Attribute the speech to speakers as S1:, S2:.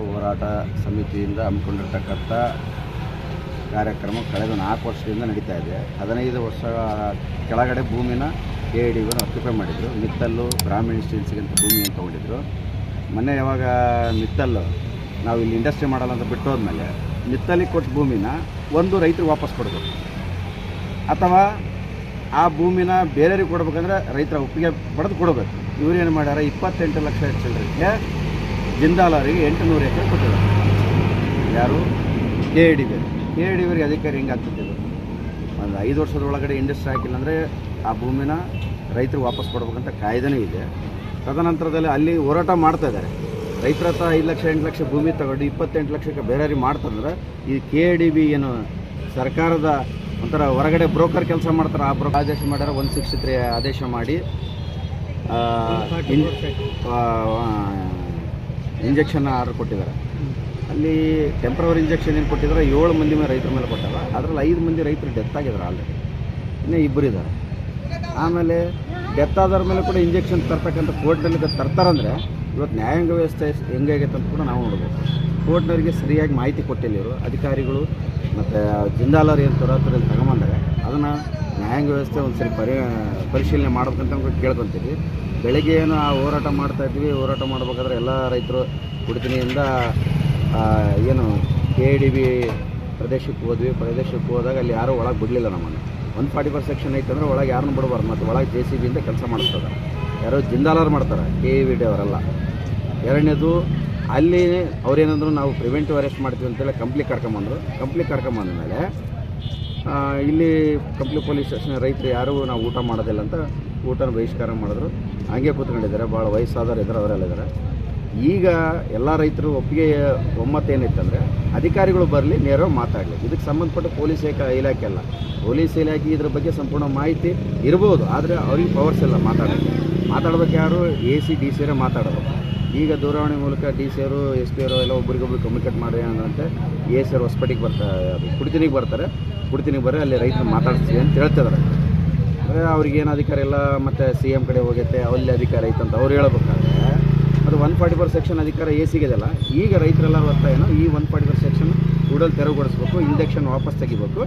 S1: ಹೋರಾಟ ಸಮಿತಿಯಿಂದ ಹಮ್ಮಿಕೊಂಡಿರ್ತಕ್ಕಂಥ ಕಾರ್ಯಕ್ರಮ ಕಳೆದ 4 ವರ್ಷದಿಂದ ನಡೀತಾ ಇದೆ. 15 ವರ್ಷ ಕೆಳಗಡೆ ಭೂಮಿನ KIDB ಆಕ್ಯುಪೈ ಮಾಡಿದರು. ಮಿತ್ತಲ್ಲು ಗ್ರಾಮೀಣ ಸ್ಟೀಲ್ಸ್ಗೆ ಅಂತ ಭೂಮಿಯನ್ನು ತೊಗೊಂಡಿದ್ರು. ಮೊನ್ನೆ ಯಾವಾಗ ಮಿತ್ತಲ್ಲು ನಾವು ಇಲ್ಲಿ ಇಂಡಸ್ಟ್ರಿ ಮಾಡಲ್ಲ ಅಂತ ಬಿಟ್ಟು ಹೋದ್ಮೇಲೆ ಮಿತ್ತಲಿಗೆ ಕೊಟ್ಟ ಭೂಮಿನ ಒಂದು ರೈತರಿಗೆ ವಾಪಸ್ ಕೊಡಬೇಕು, ಅಥವಾ ಆ ಭೂಮಿನ ಬೇರೆಯವ್ರಿಗೆ ಕೊಡಬೇಕಂದ್ರೆ ರೈತರ ಒಪ್ಪಿಗೆ ಪಡೆದು ಕೊಡಬೇಕು. ಇವರೇನು ಮಾಡ್ಯಾರ, 28 ಲಕ್ಷ ಚಿಲ್ಲರಿಗೆ ಜಿಂದಾಲ್ ಅವರಿಗೆ 800 ಎಕರೆ ಕೊಟ್ಟಿದ್ದಾರೆ. ಯಾರು? KIDB ಅವರಿಗೆ ಅಧಿಕಾರಿ ಹಿಂಗೆ ಆಗ್ತಿದ್ದರು. ಒಂದು 5 ವರ್ಷದ ಒಳಗಡೆ ಇಂಡಸ್ಟ್ರಿ ಹಾಕಿಲ್ಲ ಅಂದರೆ ಆ ಭೂಮಿನ ರೈತರು ವಾಪಸ್ ಕೊಡ್ಬೇಕಂತ ಕಾಯ್ದೆನೇ ಇದೆ. ತದನಂತರದಲ್ಲಿ ಅಲ್ಲಿ ಹೋರಾಟ ಮಾಡ್ತಾ ಇದ್ದಾರೆ. ರೈತರ ಹತ್ರ 5 ಲಕ್ಷ 8 ಲಕ್ಷ ಭೂಮಿ ತಗೊಂಡು 28 ಲಕ್ಷಕ್ಕೆ ಬೇರೆಯವ್ರಿಗೆ ಮಾಡ್ತಂದ್ರೆ ಈ KIDB ಏನು ಸರ್ಕಾರದ ಒಂಥರ ಹೊರಗಡೆ ಬ್ರೋಕರ್ ಕೆಲಸ ಮಾಡ್ತಾರೆ. ಆ ಬ್ರೋಕರ್ ಆದೇಶ ಮಾಡ್ಯಾರ 163 ಆದೇಶ ಮಾಡಿ ಇಂಜೆಕ್ಷನ್ ಆರ್ಡರ್ ಕೊಟ್ಟಿದ್ದಾರೆ. ಅಲ್ಲಿ ಟೆಂಪ್ರವರಿ ಇಂಜೆಕ್ಷನ್ ಏನು ಕೊಟ್ಟಿದ್ದಾರೆ, 7 ಮಂದಿ ಮೇಲೆ ರೈತರ ಮೇಲೆ ಕೊಟ್ಟಾರ. ಅದರಲ್ಲಿ 5 ಮಂದಿ ರೈತರು ಡೆತ್ ಆಗಿದ್ದಾರೆ ಆಲ್ರೆಡಿ, ಇನ್ನೂ 2 ಇದ್ದಾರೆ. ಆಮೇಲೆ ಡೆತ್ ಆದವ್ರ ಮೇಲೆ ಕೂಡ ಇಂಜೆಕ್ಷನ್ ತರ್ತಕ್ಕಂಥ ಕೋರ್ಟ್ನಲ್ಲಿ ತರ್ತಾರಂದರೆ ಇವತ್ತು ನ್ಯಾಯಾಂಗ ವ್ಯವಸ್ಥೆ ಹೆಂಗಾಗೈತೆ ಅಂತ ಕೂಡ ನಾವು ನೋಡ್ಬೇಕು. ಕೋರ್ಟ್ನವರಿಗೆ ಸರಿಯಾಗಿ ಮಾಹಿತಿ ಕೊಟ್ಟಿಲ್ಲ ಇವರು ಅಧಿಕಾರಿಗಳು. ಮತ್ತು ಜಿಂದಾಲರು ಏನು ತರೋದ್ರಲ್ಲಿ ತಗೊಂಬಂದಾಗ ಅದನ್ನು ನ್ಯಾಯಾಂಗ ವ್ಯವಸ್ಥೆ ಒಂದು ಸರಿ ಪರಿಶೀಲನೆ ಮಾಡ್ಬೇಕಂತ ಕೇಳ್ಕೊತೀವಿ. ಬೆಳಗ್ಗೆ ಏನು ಆ ಹೋರಾಟ ಮಾಡ್ತಾಯಿದ್ವಿ. ಹೋರಾಟ ಮಾಡಬೇಕಾದ್ರೆ ಎಲ್ಲ ರೈತರು ಕುಡಿತನಿಯಿಂದ ಏನು KIDB ಪ್ರದೇಶಕ್ಕೆ ಹೋದ್ವಿ. ಪ್ರದೇಶಕ್ಕೆ ಹೋದಾಗ ಅಲ್ಲಿ ಯಾರೂ ಒಳಗೆ ಬಿಡಲಿಲ್ಲ ನಮ್ಮನ್ನು. 144 ಸೆಕ್ಷನ್ ಐತೆ ಅಂದರೆ ಒಳಗೆ ಯಾರನ್ನೂ ಬಿಡಬಾರ್ದು. ಮತ್ತು ಒಳಗೆ JCBಯಿಂದ ಕೆಲಸ ಮಾಡಿಸ್ತದೆ. ಯಾರೋ ಜಿಂದಾಲರು ಮಾಡ್ತಾರೆ, KIDB ಅವರೆಲ್ಲ. ಎರಡನೇದು, ಅಲ್ಲಿ ಅವ್ರೇನಂದ್ರು ನಾವು ಪ್ರಿವೆಂಟಿವ್ ಅರೆಸ್ಟ್ ಮಾಡ್ತೀವಿ ಅಂತೇಳಿ ಕಂಪ್ಲಿ ಕರ್ಕೊಂಬಂದ ಮೇಲೆ ಇಲ್ಲಿ ಕಂಪ್ಲಿ ಪೊಲೀಸ್ ಸ್ಟೇಷನ್ ರೈತರು ಯಾರೂ ನಾವು ಊಟ ಮಾಡೋದಿಲ್ಲ ಅಂತ ಊಟನ ಬಹಿಷ್ಕಾರ ಮಾಡಿದ್ರು. ಹಂಗೆ ಕೂತ್ಕೊಂಡಿದ್ದಾರೆ. ಭಾಳ ವಯಸ್ಸಾದವ್ರು ಇದ್ದಾರೆ, ಅವರೆಲ್ಲ ಇದ್ದಾರೆ. ಈಗ ಎಲ್ಲ ರೈತರು ಒಮ್ಮತ ಏನಿತ್ತಂದರೆ ಅಧಿಕಾರಿಗಳು ಬರಲಿ, ನೇರವಾಗಿ ಮಾತಾಡಲಿ. ಇದಕ್ಕೆ ಸಂಬಂಧಪಟ್ಟ ಪೊಲೀಸ್ ಇಲಾಖೆ ಅಲ್ಲ. ಪೊಲೀಸ್ ಇಲಾಖೆ ಇದ್ರ ಬಗ್ಗೆ ಸಂಪೂರ್ಣ ಮಾಹಿತಿ ಇರ್ಬೋದು, ಆದರೆ ಅವ್ರಿಗೆ ಪವರ್ಸ್ ಇಲ್ಲ ಮಾತಾಡಬೇಕು. ಯಾರು? AC DC ಅವರೇ ಮಾತಾಡಬೇಕು. ಈಗ ದೂರವಾಣಿ ಮೂಲಕ DC ಅವರು SP ಅವರು ಎಲ್ಲ ಒಬ್ರಿಗೊಬ್ರು ಕಮ್ಯುನಿಕೇಟ್ ಮಾಡಿ ಏನಂತೆ AC ಅವರು ಹೊಸಪೇಟೆಗೆ ಬರ್ತಾರೆ, ಕುಡಿತಿನಿಗೆ ಬರ್ರಿ, ಅಲ್ಲಿ ರೈತರು ಮಾತಾಡ್ತೀವಿ ಅಂತ ಹೇಳ್ತಿದ್ದಾರೆ. ಅಂದರೆ ಅವ್ರಿಗೇನು ಅಧಿಕಾರ ಇಲ್ಲ. ಮತ್ತು CM ಕಡೆ ಹೋಗೈತೆ, ಅಲ್ಲಿ ಅಧಿಕಾರ ಐತಂತ ಅವ್ರು ಹೇಳ್ಬೇಕಾದ್ರೆ ಅದು 144 ಸೆಕ್ಷನ್ ಅಧಿಕಾರ ACಗಿದೆಲ್ಲ. ಈಗ ರೈತರೆಲ್ಲರೂ ಒತ್ತಾಯನೋ ಈ 144 ಸೆಕ್ಷನ್ ಕೂಡಲ್ಲಿ ತೆರವುಗೊಳಿಸ್ಬೇಕು, ಇಂಜೆಕ್ಷನ್ ವಾಪಸ್ ತೆಗಿಬೇಕು.